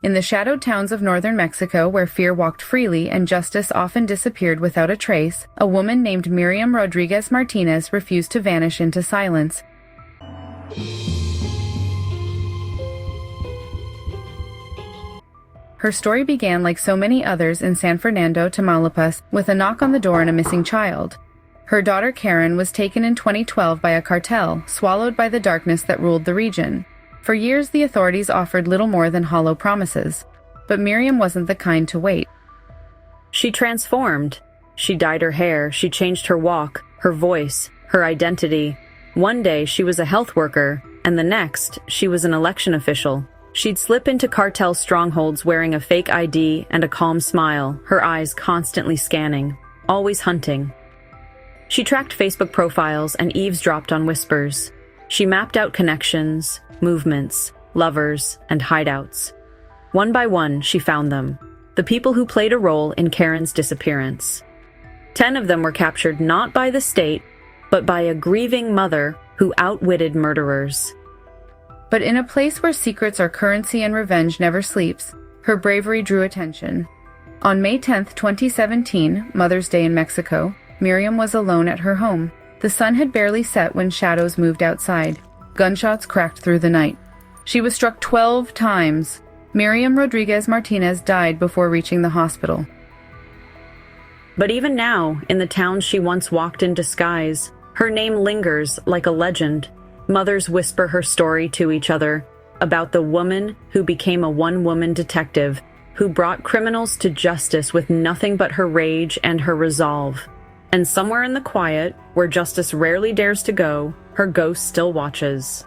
In the shadowed towns of northern Mexico, where fear walked freely and justice often disappeared without a trace, a woman named Miriam Rodríguez Martinez refused to vanish into silence. Her story began like so many others in San Fernando, Tamaulipas, with a knock on the door and a missing child. Her daughter Karen was taken in 2012 by a cartel, swallowed by the darkness that ruled the region. For years, the authorities offered little more than hollow promises. But Miriam wasn't the kind to wait. She transformed. She dyed her hair, she changed her walk, her voice, her identity. One day, she was a health worker, and the next, she was an election official. She'd slip into cartel strongholds wearing a fake ID and a calm smile, her eyes constantly scanning, always hunting. She tracked Facebook profiles and eavesdropped on whispers. She mapped out connections, movements, lovers, and hideouts. One by one, she found them. The people who played a role in Karen's disappearance. 10 of them were captured not by the state, but by a grieving mother who outwitted murderers. But in a place where secrets are currency and revenge never sleeps, her bravery drew attention. On May 10, 2017, Mother's Day in Mexico, Miriam was alone at her home. The sun had barely set when shadows moved outside. Gunshots cracked through the night. She was struck 12 times. Miriam Rodríguez Martinez died before reaching the hospital. But even now, in the town she once walked in disguise, her name lingers like a legend. Mothers whisper her story to each other about the woman who became a one-woman detective, who brought criminals to justice with nothing but her rage and her resolve. And somewhere in the quiet, where justice rarely dares to go, her ghost still watches.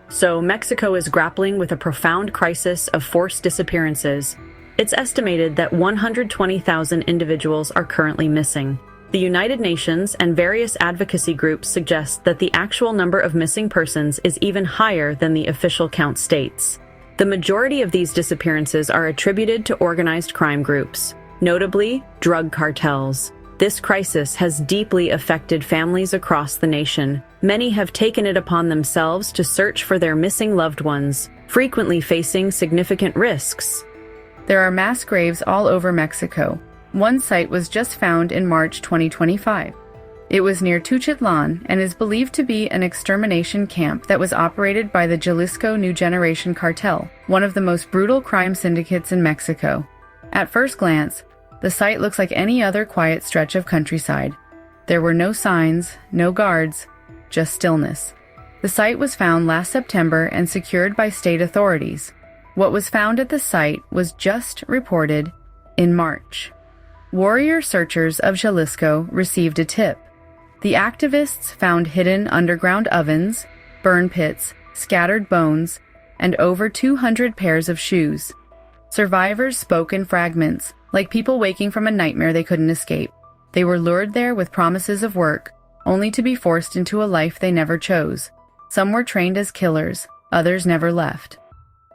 So Mexico is grappling with a profound crisis of forced disappearances. It's estimated that 120,000 individuals are currently missing. The United Nations and various advocacy groups suggest that the actual number of missing persons is even higher than the official count states. The majority of these disappearances are attributed to organized crime groups, notably drug cartels. This crisis has deeply affected families across the nation. Many have taken it upon themselves to search for their missing loved ones, frequently facing significant risks. There are mass graves all over Mexico. One site was just found in March 2025. It was near Tuchitlan and is believed to be an extermination camp that was operated by the Jalisco New Generation Cartel, one of the most brutal crime syndicates in Mexico. At first glance, the site looks like any other quiet stretch of countryside. There were no signs, no guards, just stillness. The site was found last September and secured by state authorities. What was found at the site was just reported in March. Warrior searchers of Jalisco received a tip. The activists found hidden underground ovens, burn pits, scattered bones, and over 200 pairs of shoes. Survivors spoke in fragments, like people waking from a nightmare they couldn't escape. They were lured there with promises of work, only to be forced into a life they never chose. Some were trained as killers, others never left.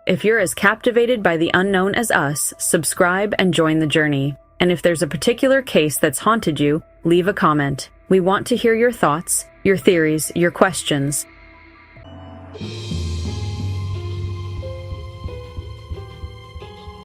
If you're as captivated by the unknown as us, subscribe and join the journey. And if there's a particular case that's haunted you, leave a comment. We want to hear your thoughts, your theories, your questions.